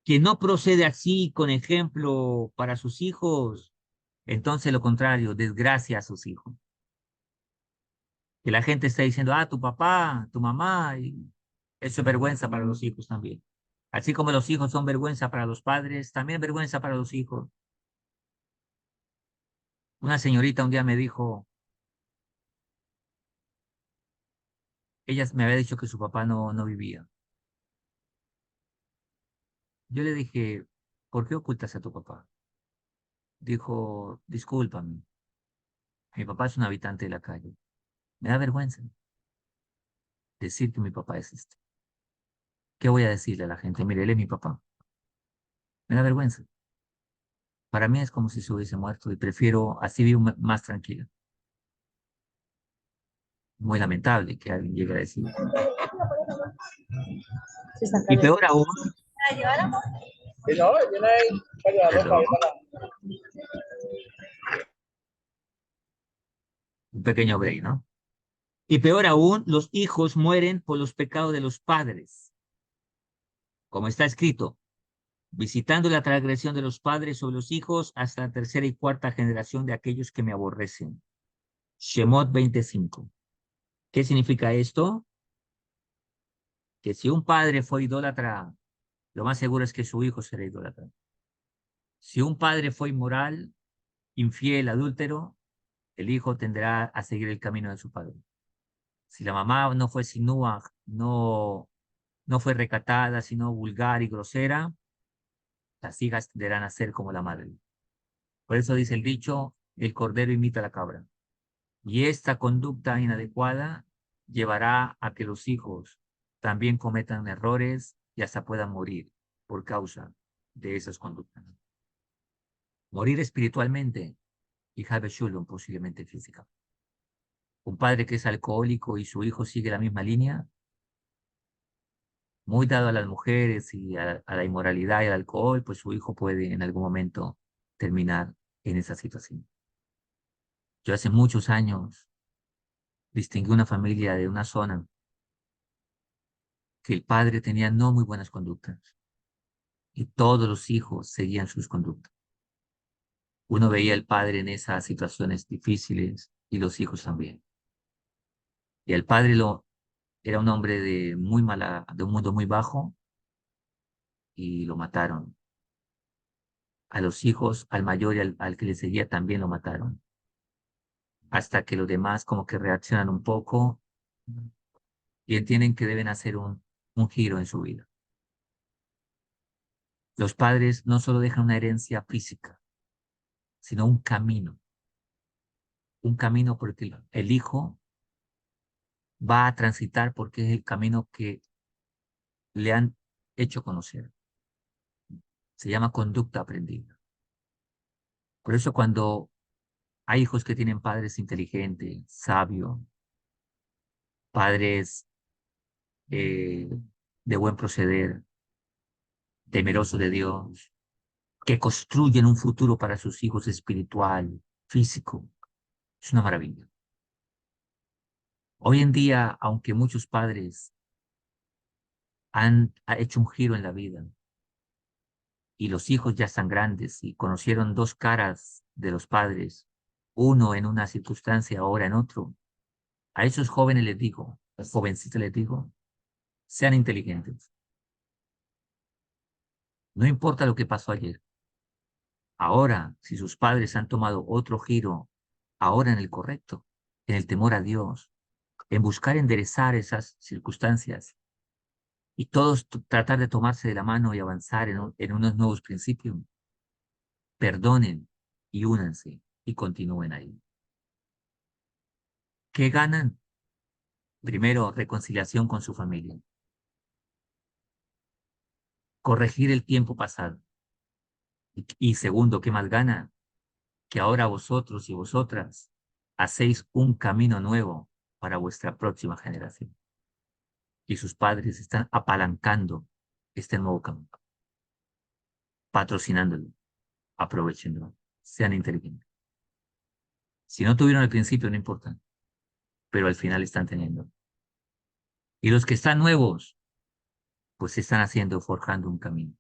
Speaker 1: Quien no procede así con ejemplo para sus hijos, entonces lo contrario, desgracia a sus hijos. Que la gente está diciendo, ah, tu papá, tu mamá, y Eso es vergüenza para los hijos también. Así como los hijos son vergüenza para los padres, también vergüenza para los hijos. Una señorita un día me dijo, ella me había dicho que su papá no vivía. Yo le dije, ¿por qué ocultas a tu papá? Dijo, discúlpame, mi papá es un habitante de la calle. Me da vergüenza decir que mi papá es este. ¿Qué voy a decirle a la gente? Mire, él es mi papá. Me da vergüenza. Para mí es como si se hubiese muerto y prefiero así vivir más tranquila. Muy lamentable que alguien llegue a decir.
Speaker 3: Se está
Speaker 1: Y
Speaker 3: cayendo.
Speaker 1: peor aún, perdón, un pequeño break, ¿no? Y peor aún, los hijos mueren por los pecados de los padres. Como está escrito, visitando la transgresión de los padres sobre los hijos hasta la tercera y cuarta generación de aquellos que me aborrecen. Shemot 25. ¿Qué significa esto? Que si un padre fue idólatra, lo más seguro es que su hijo será idólatra. Si un padre fue inmoral, infiel, adúltero, el hijo tendrá a seguir el camino de su padre. Si la mamá no fue sinúa, no fue recatada, sino vulgar y grosera, las hijas tenderán a ser como la madre. Por eso dice el dicho, el cordero imita a la cabra. Y esta conducta inadecuada llevará a que los hijos también cometan errores y hasta puedan morir por causa de esas conductas. Morir espiritualmente y Habe Shalom posiblemente física. Un padre que es alcohólico y su hijo sigue la misma línea, muy dado a las mujeres y a la inmoralidad y al alcohol, pues su hijo puede en algún momento terminar en esa situación. Yo hace muchos años distinguí una familia de una zona que el padre tenía no muy buenas conductas y todos los hijos seguían sus conductas. Uno veía al padre en esas situaciones difíciles y los hijos también. Y el padre era un hombre de un mundo muy bajo y lo mataron. A los hijos, al mayor y al que le seguía también lo mataron. Hasta que los demás como que reaccionan un poco y entienden que deben hacer un giro en su vida. Los padres no solo dejan una herencia física, sino un camino porque el hijo va a transitar porque es el camino que le han hecho conocer. Se llama conducta aprendida. Por eso cuando hay hijos que tienen padres inteligentes, sabios, padres eh, de buen proceder, temerosos de Dios, que construyen un futuro para sus hijos espiritual, físico, es una maravilla. Hoy en día, aunque muchos padres han hecho un giro en la vida y los hijos ya están grandes y conocieron dos caras de los padres, uno en una circunstancia, ahora en otro, a esos jóvenes les digo, a los jovencitos les digo, sean inteligentes. No importa lo que pasó ayer. Ahora, si sus padres han tomado otro giro, ahora en el correcto, en el temor a Dios, en buscar enderezar esas circunstancias y todos tratar de tomarse de la mano y avanzar en unos nuevos principios, perdonen y únanse y continúen ahí. ¿Qué ganan? Primero, reconciliación con su familia. Corregir el tiempo pasado. Y segundo, ¿qué más gana? Que ahora vosotros y vosotras hacéis un camino nuevo para vuestra próxima generación. Y sus padres están apalancando este nuevo camino, patrocinándolo, aprovechándolo. Sean inteligentes. Si no tuvieron al principio, no importa, pero al final están teniendo. Y los que están nuevos, pues están haciendo, forjando un camino.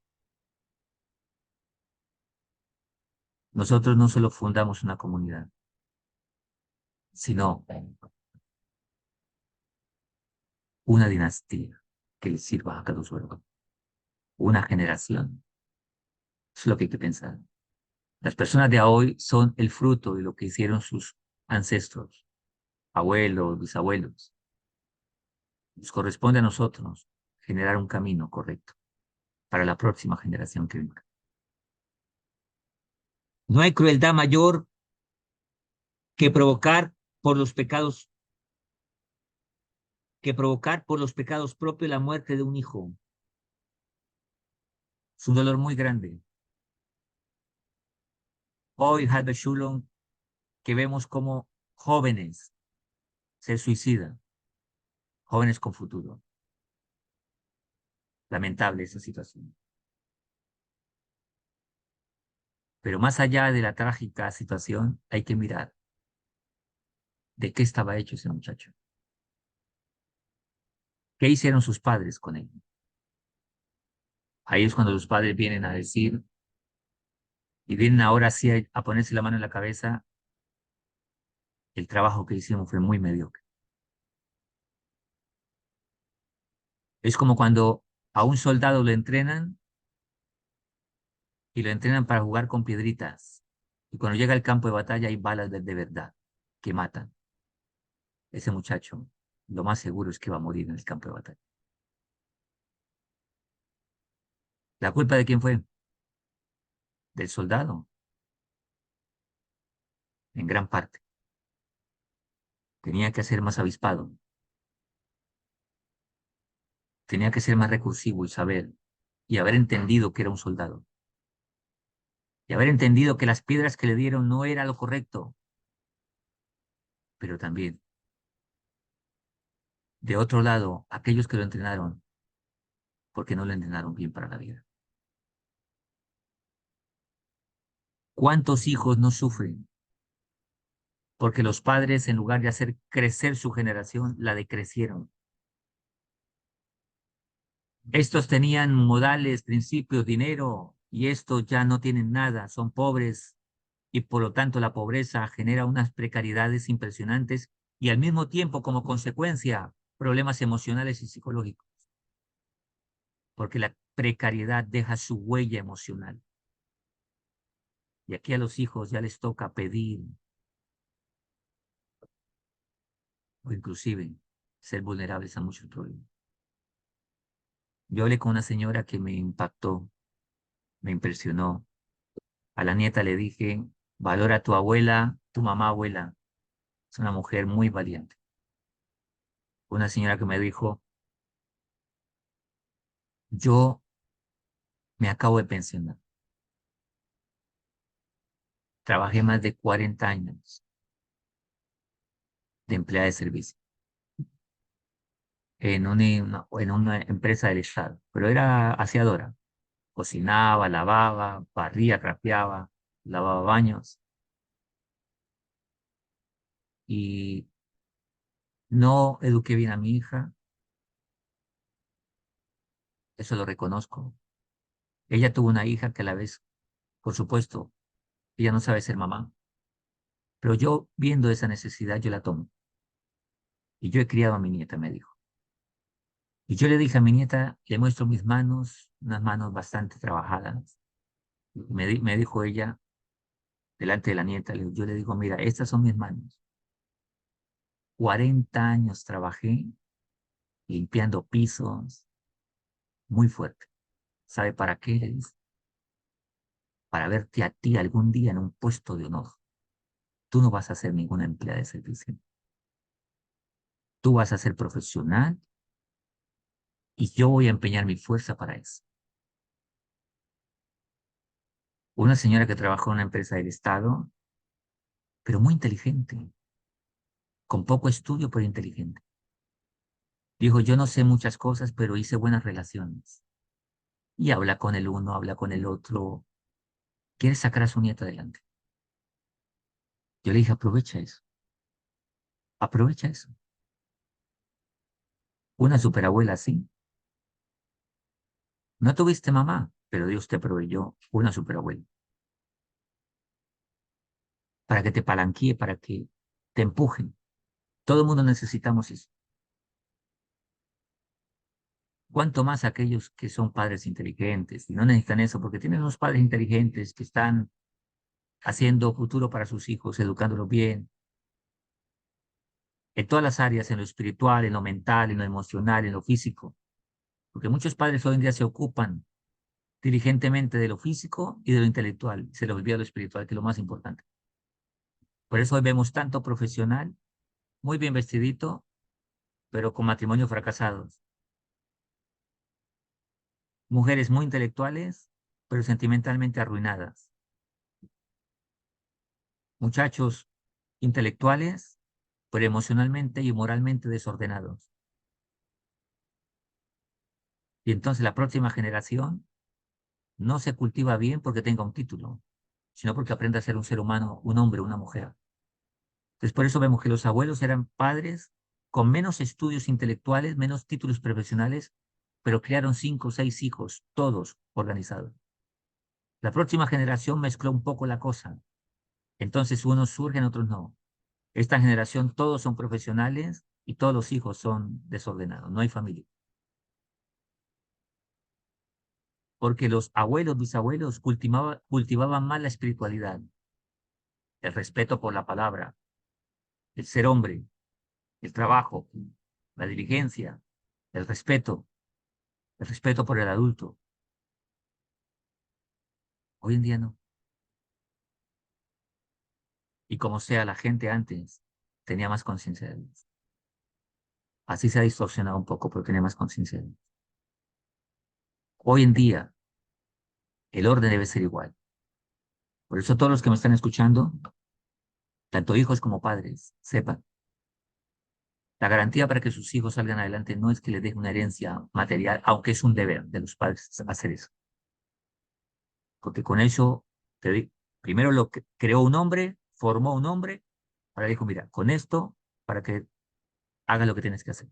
Speaker 1: Nosotros no solo fundamos una comunidad, sino una dinastía. que le sirva a cada suelo. Una generación. Eso es lo que hay que pensar. Las personas de hoy son el fruto de lo que hicieron sus ancestros, abuelos, bisabuelos. Nos corresponde a nosotros generar un camino correcto para la próxima generación que venga. No hay crueldad mayor que provocar por los pecados, propios la muerte de un hijo. Es un dolor muy grande. Hoy, Halbe Shulon, que vemos como jóvenes se suicidan, jóvenes con futuro. Lamentable esa situación. Pero más allá de la trágica situación, hay que mirar de qué estaba hecho ese muchacho. ¿Qué hicieron sus padres con él? Ahí es cuando los padres vienen a decir, y vienen ahora sí a ponerse la mano en la cabeza, el trabajo que hicimos fue muy mediocre. Es como cuando a un soldado lo entrenan y lo entrenan para jugar con piedritas. Y cuando llega al campo de batalla hay balas de verdad que matan. Ese muchacho, lo más seguro es que va a morir en el campo de batalla. ¿La culpa de quién fue? Del soldado, en gran parte. Tenía que ser más avispado, tenía que ser más recursivo y saber, y haber entendido que era un soldado, y haber entendido que las piedras que le dieron no era lo correcto, pero también, de otro lado, aquellos que lo entrenaron, porque no lo entrenaron bien para la vida. ¿Cuántos hijos no sufren? Porque los padres, en lugar de hacer crecer su generación, la decrecieron. Estos tenían modales, principios, dinero, y estos ya no tienen nada, son pobres, y por lo tanto la pobreza genera unas precariedades impresionantes y al mismo tiempo, como consecuencia, problemas emocionales y psicológicos, porque la precariedad deja su huella emocional. Y aquí a los hijos ya les toca pedir o inclusive ser vulnerables a muchos problemas. Yo hablé con una señora que me impactó, me impresionó. A la nieta le dije, valora a tu abuela, tu mamá abuela. Es una mujer muy valiente. Una señora que me dijo, yo me acabo de pensionar. Trabajé más de 40 años de empleada de servicio en una empresa del Estado, pero era aseadora. Cocinaba, lavaba, barría, trapeaba, lavaba baños y no eduqué bien a mi hija, eso lo reconozco. Ella tuvo una hija que a la vez, por supuesto, ella no sabe ser mamá, pero yo viendo esa necesidad yo la tomo y yo he criado a mi nieta, me dijo. Y yo le dije a mi nieta, le muestro mis manos, unas manos bastante trabajadas. Me dijo ella, delante de la nieta, yo le digo, mira, estas son mis manos. 40 años trabajé limpiando pisos, muy fuerte. ¿Sabe para qué? Le dice, para verte a ti algún día en un puesto de honor. Tú no vas a ser ninguna empleada de servicio. Tú vas a ser profesional y yo voy a empeñar mi fuerza para eso. Una señora que trabajó en una empresa del Estado, pero muy inteligente, con poco estudio, pero inteligente. Dijo, yo no sé muchas cosas, pero hice buenas relaciones. Y habla con el uno, habla con el otro. Quiere sacar a su nieta adelante. Yo le dije, aprovecha eso. Aprovecha eso. Una superabuela así. No tuviste mamá, pero Dios te proveyó una superabuela. Para que te palanquee, para que te empujen. Todo el mundo necesitamos eso. Cuanto más aquellos que son padres inteligentes y no necesitan eso porque tienen unos padres inteligentes que están haciendo futuro para sus hijos, educándolos bien, en todas las áreas, en lo espiritual, en lo mental, en lo emocional, en lo físico. Porque muchos padres hoy en día se ocupan diligentemente de lo físico y de lo intelectual. Se les olvida lo espiritual, que es lo más importante. Por eso hoy vemos tanto profesional, muy bien vestidito, pero con matrimonios fracasados. Mujeres muy intelectuales, pero sentimentalmente arruinadas. Muchachos intelectuales, pero emocionalmente y moralmente desordenados. Y entonces la próxima generación no se cultiva bien porque tenga un título, sino porque aprende a ser un ser humano, un hombre, una mujer. Entonces por eso vemos que los abuelos eran padres con menos estudios intelectuales, menos títulos profesionales, pero criaron 5 o 6 hijos, todos organizados. La próxima generación mezcló un poco la cosa. Entonces unos surgen, otros no. Esta generación todos son profesionales y todos los hijos son desordenados, no hay familia. Porque los abuelos, bisabuelos cultivaban más la espiritualidad, el respeto por la palabra, el ser hombre, el trabajo, la diligencia, el respeto por el adulto. Hoy en día no. Y como sea, la gente antes tenía más conciencia de Dios. Así se ha distorsionado un poco, pero tenía más conciencia de Dios. Hoy en día, el orden debe ser igual. Por eso todos los que me están escuchando, tanto hijos como padres, sepan, la garantía para que sus hijos salgan adelante no es que les deje una herencia material, aunque es un deber de los padres hacer eso. Porque con eso, primero lo que creó un hombre, formó un hombre, ahora dijo, mira, con esto, para que hagas lo que tienes que hacer.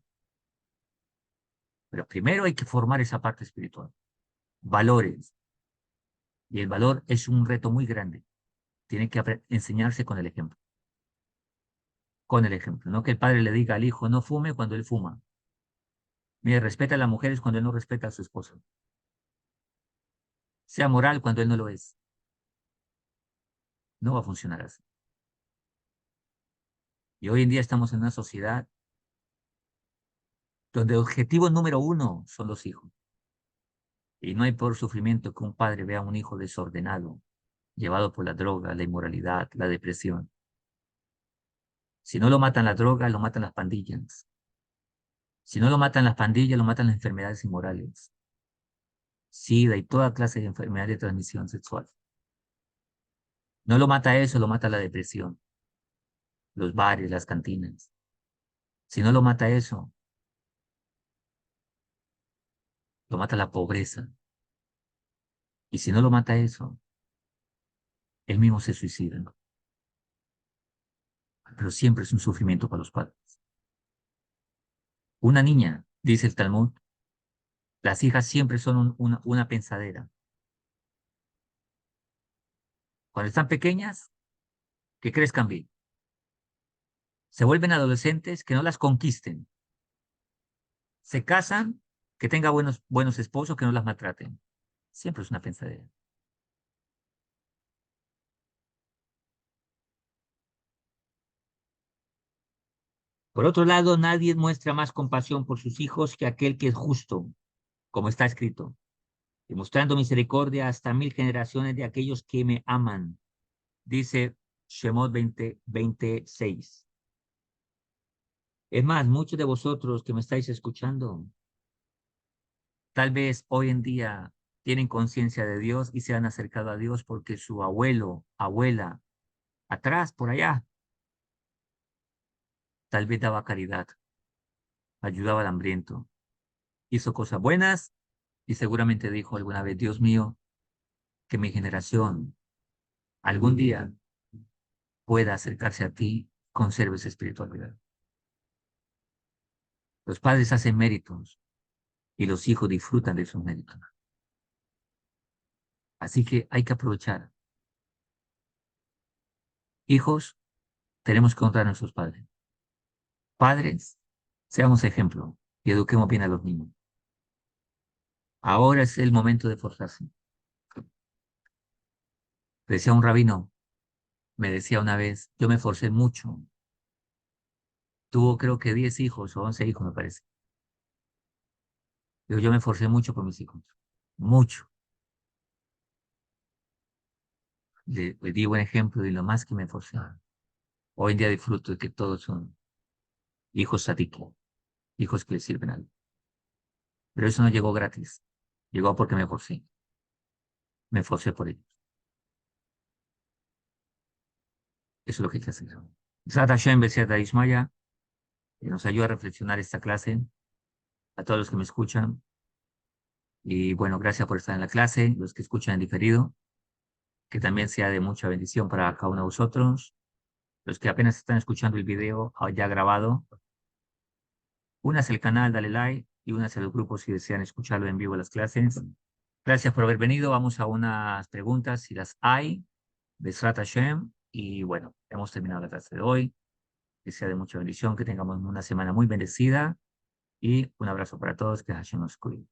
Speaker 1: Pero primero hay que formar esa parte espiritual, valores. Y el valor es un reto muy grande. Tiene que enseñarse con el ejemplo. Con el ejemplo. No que el padre le diga al hijo, no fume cuando él fuma. Mire, respeta a las mujeres cuando él no respeta a su esposa. Sea moral cuando él no lo es. No va a funcionar así. Y hoy en día estamos en una sociedad donde el objetivo número uno son los hijos. Y no hay peor sufrimiento que un padre vea a un hijo desordenado, llevado por la droga, la inmoralidad, la depresión. Si no lo matan la droga, lo matan las pandillas. Si no lo matan las pandillas, lo matan las enfermedades inmorales. SIDA y toda clase de enfermedad de transmisión sexual. No lo mata eso, lo mata la depresión, los bares, las cantinas. Si no lo mata eso, lo mata la pobreza. Y si no lo mata eso, él mismo se suicida, ¿no? Pero siempre es un sufrimiento para los padres. Una niña, dice el Talmud, las hijas siempre son una pensadera. Cuando están pequeñas, que crezcan bien. Se vuelven adolescentes, que no las conquisten. Se casan, que tenga buenos esposos, que no las maltraten. Siempre es una pensadera. Por otro lado, nadie muestra más compasión por sus hijos que aquel que es justo, como está escrito, y mostrando misericordia hasta 1000 generaciones de aquellos que me aman, dice Shemot 26. Es más, muchos de vosotros que me estáis escuchando, tal vez hoy en día tienen conciencia de Dios y se han acercado a Dios porque su abuelo, abuela, atrás, por allá, tal vez daba caridad, ayudaba al hambriento, hizo cosas buenas y seguramente dijo alguna vez, Dios mío, que mi generación algún día pueda acercarse a ti, conserve esa espiritualidad. Los padres hacen méritos y los hijos disfrutan de esos méritos. Así que hay que aprovechar. Hijos, tenemos que honrar a nuestros padres. Padres, seamos ejemplo y eduquemos bien a los niños. Ahora es el momento de esforzarse. Decía un rabino, me decía una vez, yo me esforcé mucho. Tuvo creo que 10 hijos o 11 hijos, me parece. Yo me esforcé mucho por mis hijos. Mucho. Le di buen ejemplo y lo más que me esforcé. Hoy en día disfruto de que todos son hijos sadiquos, hijos que le sirven a algo. Pero eso no llegó gratis. Llegó porque me esforcé. Me esforcé por ellos. Eso es lo que hay que hacer. Zat Hashem B'Siyata Ishmaya, que nos ayuda a reflexionar esta clase. A todos los que me escuchan. Y bueno, gracias por estar en la clase. Los que escuchan en diferido. Que también sea de mucha bendición para cada uno de vosotros. Los que apenas están escuchando el video ya grabado, únase al canal, dale like y únase al grupo si desean escucharlo en vivo las clases. Gracias por haber venido. Vamos a unas preguntas, si las hay, de Srat Hashem. Y bueno, hemos terminado la clase de hoy. Que sea de mucha bendición, que tengamos una semana muy bendecida y un abrazo para todos, que Hashem nos cuide.